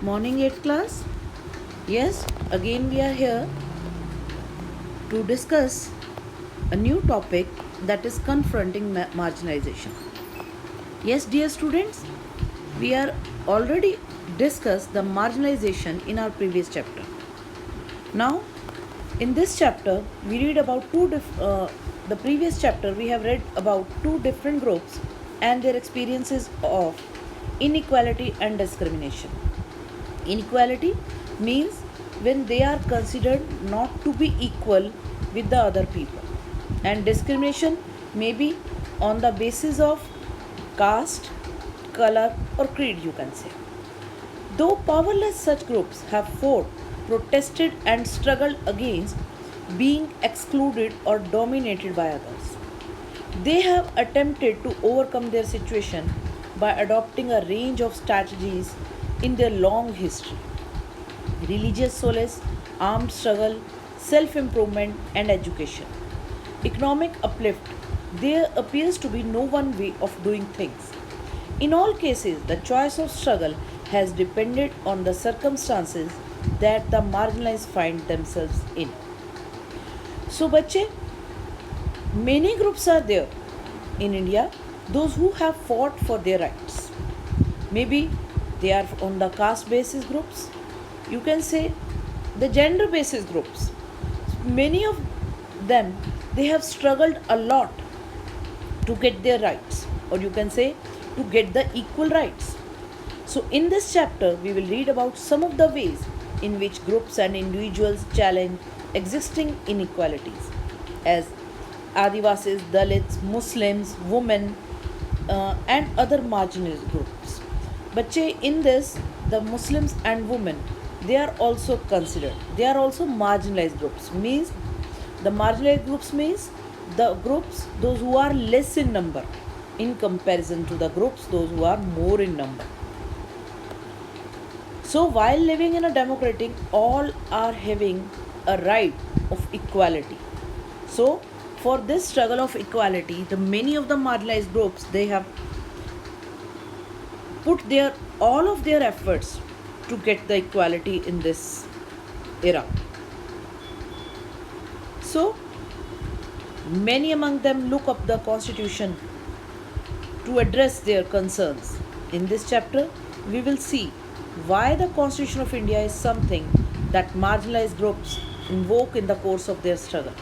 Morning 8th class. Yes, again we are here to discuss a new topic that is confronting marginalization. Yes, dear students, we are already discussed the marginalization in our previous chapter. Now, in this chapter, we read about the previous chapter we have read about two different groups and their experiences of inequality and discrimination. Inequality means when they are considered not to be equal with the other people, and discrimination may be on the basis of caste, color, or creed, you can say. Though powerless, such groups have fought, protested, and struggled against being excluded or dominated by others. They have attempted to overcome their situation by adopting a range of strategies in their long history: religious solace, armed struggle, self improvement, and education. Economic uplift. There appears to be no one way of doing things. In all cases, the choice of struggle has depended on the circumstances that the marginalized find themselves in. So, बच्चे, many groups are there in India, those who have fought for their rights. Maybe they are on the caste basis groups, you can say the gender basis groups. Many of them, they have struggled a lot to get their rights, or you can say to get the equal rights. So in this chapter we will read about some of the ways in which groups and individuals challenge existing inequalities as Adivasis, Dalits, Muslims, women, and other marginalized groups. Bache, in this, the Muslims and women, they are also considered. They are also marginalized groups. Means the marginalized groups means the groups those who are less in number in comparison to the groups those who are more in number. So while living in a democratic, all are having a right of equality. So for this struggle of equality, the many of the marginalized groups, they have put their all of their efforts to get the equality in this era. So many among them look up the constitution to address their concerns. In this chapter, we will see why the Constitution of India is something that marginalized groups invoke in the course of their struggle.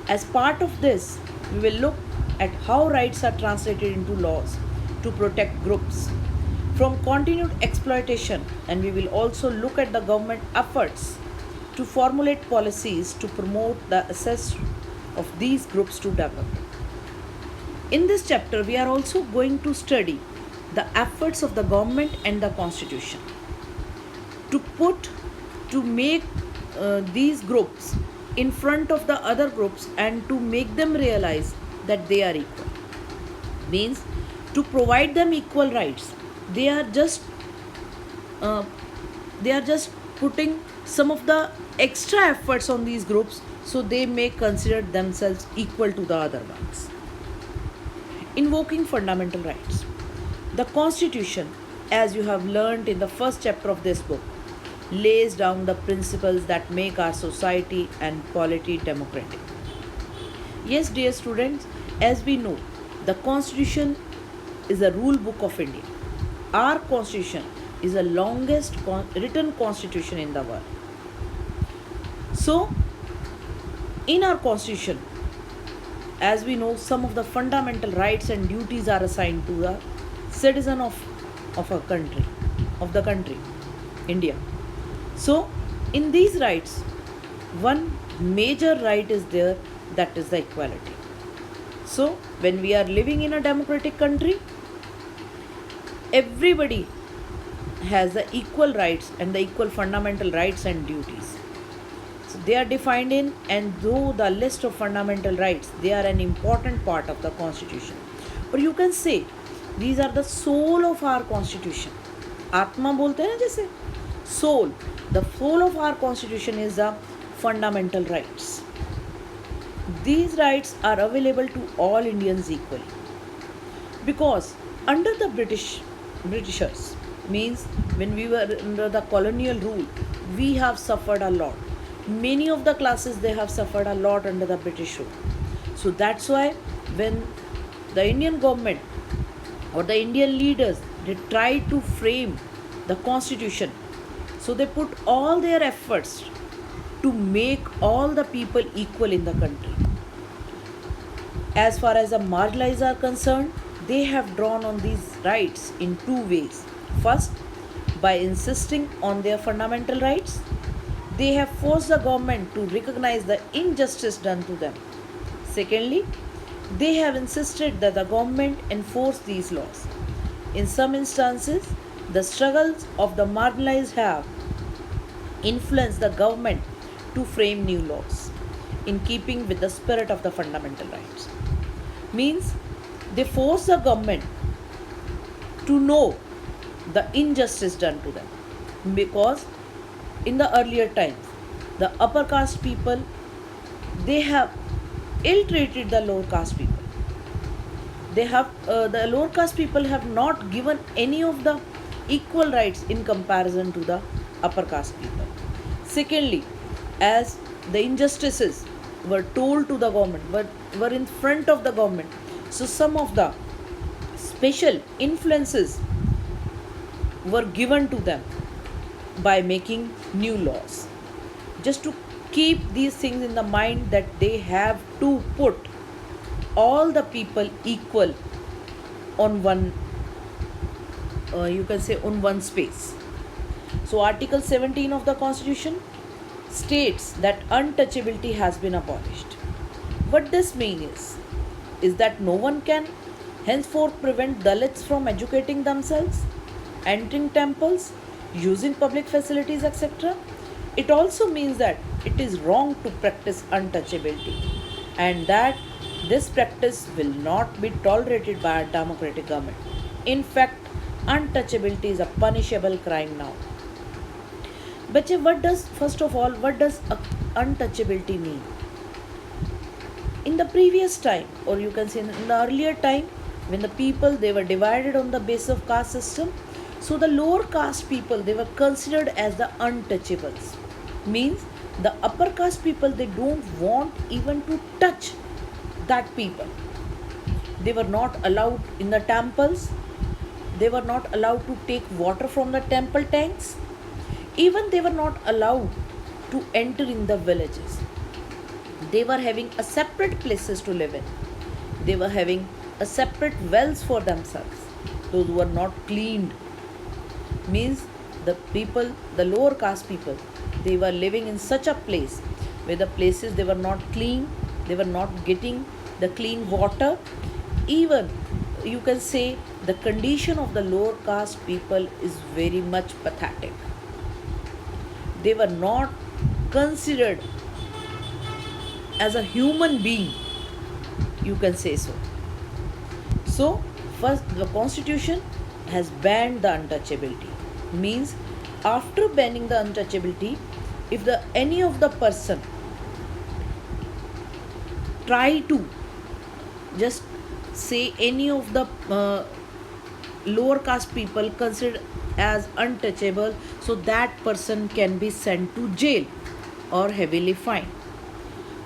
As part of this, we will look at how rights are translated into laws to protect groups from continued exploitation, and we will also look at the government efforts to formulate policies to promote the access of these groups to development. In this chapter, we are also going to study the efforts of the government and the constitution to make these groups in front of the other groups and to make them realize that they are equal. Means to provide them equal rights. They are just putting some of the extra efforts on these groups so they may consider themselves equal to the other ones. Invoking fundamental rights. The Constitution, as you have learnt in the first chapter of this book, lays down the principles that make our society and polity democratic. Yes, dear students, as we know, the Constitution is a rule book of India. Our Constitution is the longest written constitution in the world. So, in our Constitution, as we know, some of the fundamental rights and duties are assigned to the citizen of a country, of the country, India. So, in these rights, one major right is there, that is the equality. So, when we are living in a democratic country, everybody has the equal rights and the equal fundamental rights and duties. So they are defined in, and though the list of fundamental rights, they are an important part of the constitution. Or you can say these are the soul of our constitution. Atma bolte हैं ना जैसे, soul. The soul of our constitution is the fundamental rights. These rights are available to all Indians equally, because under the Britishers, Means when we were under the colonial rule, we have suffered a lot. Many of the classes, they have suffered a lot under the British rule. So that's why when the Indian government or the Indian leaders, they try to frame the constitution, so they put all their efforts to make all the people equal in the country. As far as the marginalized are concerned, they have drawn on these rights in two ways. First, by insisting on their fundamental rights, they have forced the government to recognize the injustice done to them. Secondly, they have insisted that the government enforce these laws. In some instances, the struggles of the marginalized have influenced the government to frame new laws in keeping with the spirit of the fundamental rights. Means they force the government to know the injustice done to them, because in the earlier times the upper caste people, they have ill treated the lower caste people. They have the lower caste people have not given any of the equal rights in comparison to the upper caste people. Secondly, as the injustices were told to the government, were in front of the government, so some of the special influences were given to them by making new laws, just to keep these things in the mind, that they have to put all the people equal on one, you can say, on one space. So Article 17 of the Constitution states that untouchability has been abolished. What this means is that no one can henceforth prevent Dalits from educating themselves, entering temples, using public facilities, etc. It also means that it is wrong to practice untouchability, and that this practice will not be tolerated by a democratic government. In fact, untouchability is a punishable crime now. But first of all, what does untouchability mean? In the previous time, or you can say in the earlier time, when the people, they were divided on the basis of caste system, so the lower caste people, they were considered as the untouchables. Means the upper caste people, they don't want even to touch that people. They were not allowed in the temples. They were not allowed to take water from the temple tanks. Even they were not allowed to enter in the villages. They were having a separate places to live in. They were having a separate wells for themselves. Those were not cleaned. Means the people, the lower caste people, they were living in such a place where the places, they were not clean. They were not getting the clean water. Even you can say the condition of the lower caste people is very much pathetic. They were not considered as a human being, you can say so. So first, the Constitution has banned the untouchability. Means after banning the untouchability, if any of the person try to just say any of the lower caste people considered as untouchable, so that person can be sent to jail or heavily fined.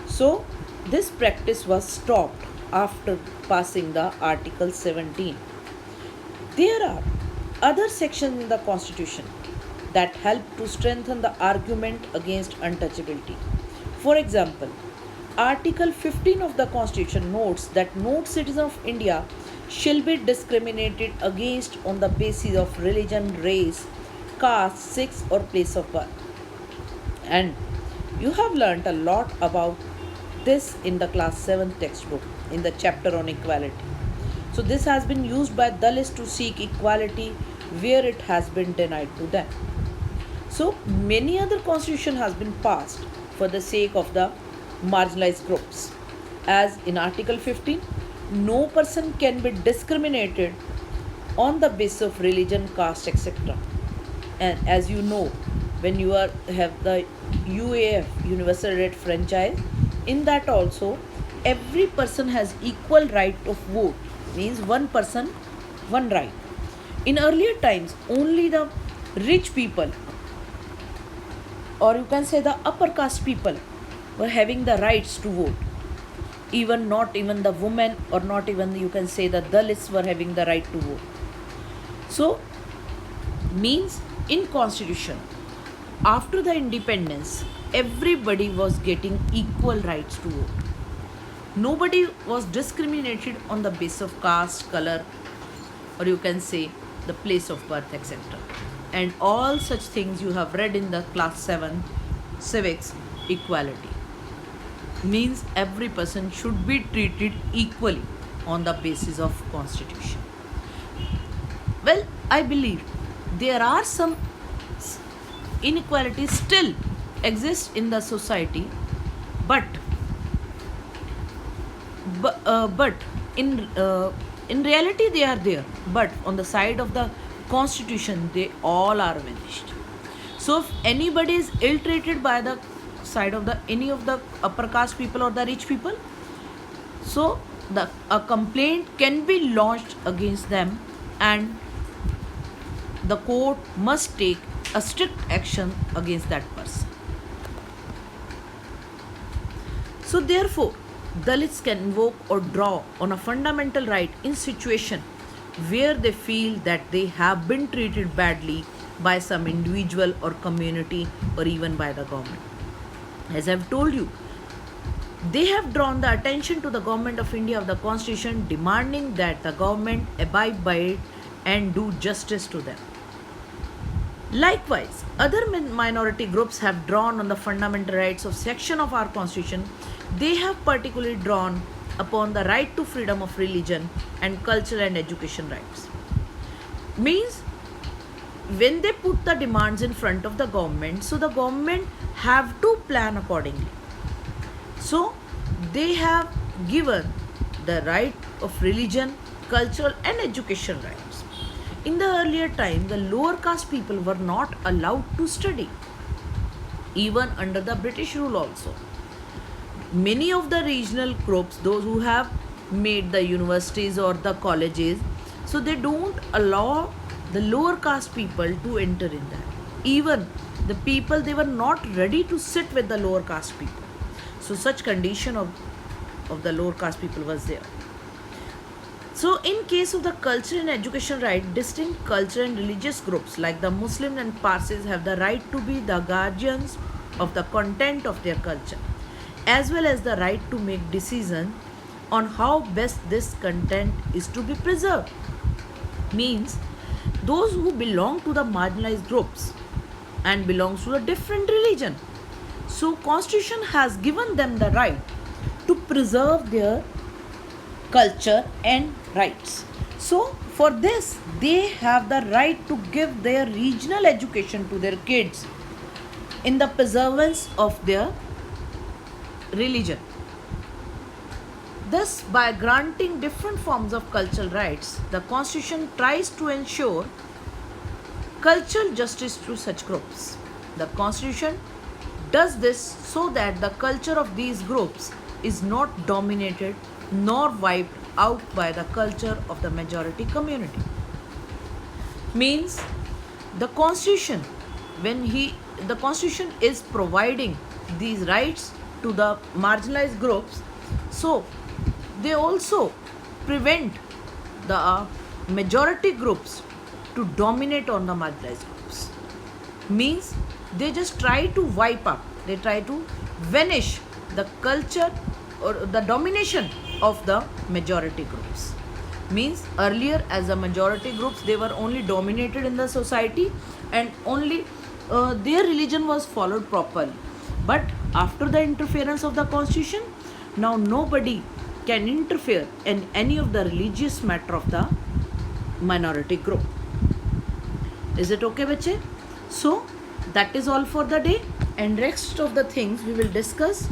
So this practice was stopped after passing the Article 17. There are other sections in the Constitution that help to strengthen the argument against untouchability. For example, Article 15 of the Constitution notes that no citizen of India shall be discriminated against on the basis of religion, race, caste, sex, or place of birth. And you have learnt a lot about this in the class 7 textbook in the chapter on equality. So this has been used by Dalits to seek equality where it has been denied to them. So many other constitution has been passed for the sake of the marginalized groups. As in Article 15, no person can be discriminated on the basis of religion, caste, etc. And as you know, when you have the UAF, Universal Rate Franchise, in that also every person has equal right of vote. Means one person, one right. In earlier times, only the rich people, or you can say the upper caste people, were having the rights to vote. Even not even the women, or not even you can say the Dalits were having the right to vote. So, means in constitution, after the independence, everybody was getting equal rights to vote. Nobody was discriminated on the basis of caste, color, or you can say the place of birth, etc. And all such things you have read in the class 7 civics. Equality means every person should be treated equally on the basis of constitution. Well, I believe there are some inequalities still exist in the society, but in reality they are there, but on the side of the constitution they all are vanished. So if anybody is ill treated by the side of the any of the upper caste people or the rich people, so a complaint can be launched against them, and the court must take a strict action against that person. So therefore, Dalits can invoke or draw on a fundamental right in situation where they feel that they have been treated badly by some individual or community, or even by the government. As I've told you, they have drawn the attention to the government of India of the constitution, demanding that the government abide by it and do justice to them. Likewise, other minority groups have drawn on the fundamental rights of section of our constitution. They have particularly drawn upon the right to freedom of religion and cultural and education rights. Means when they put the demands in front of the government, so the government have to plan accordingly. So they have given the right of religion, cultural and education rights. In the earlier time, the lower caste people were not allowed to study, even under the British rule also. Many of the regional groups, those who have made the universities or the colleges, so they don't allow the lower caste people to enter in that. Even the people, they were not ready to sit with the lower caste people. So such condition of the lower caste people was there. So in case of the culture and education right, distinct culture and religious groups like the Muslims and Parsis have the right to be the guardians of the content of their culture, as well as the right to make decisions on how best this content is to be preserved. Means those who belong to the marginalized groups and belongs to a different religion, so constitution has given them the right to preserve their culture and rights. So for this they have the right to give their regional education to their kids in the preservance of their religion. Thus, by granting different forms of cultural rights, the constitution tries to ensure cultural justice to such groups. The constitution does this so that the culture of these groups is not dominated nor wiped out by the culture of the majority community. Means the constitution, the constitution is providing these rights to the marginalized groups, so they also prevent the majority groups to dominate on the marginalized groups. Means they just try to wipe up, they try to vanish the culture or the domination of the majority groups. Means earlier, as the majority groups, they were only dominated in the society, and only their religion was followed properly. But after the interference of the constitution, now nobody can interfere in any of the religious matter of the minority group. Is it okay, bache? So that is all for the day, and rest of the things we will discuss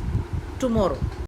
tomorrow.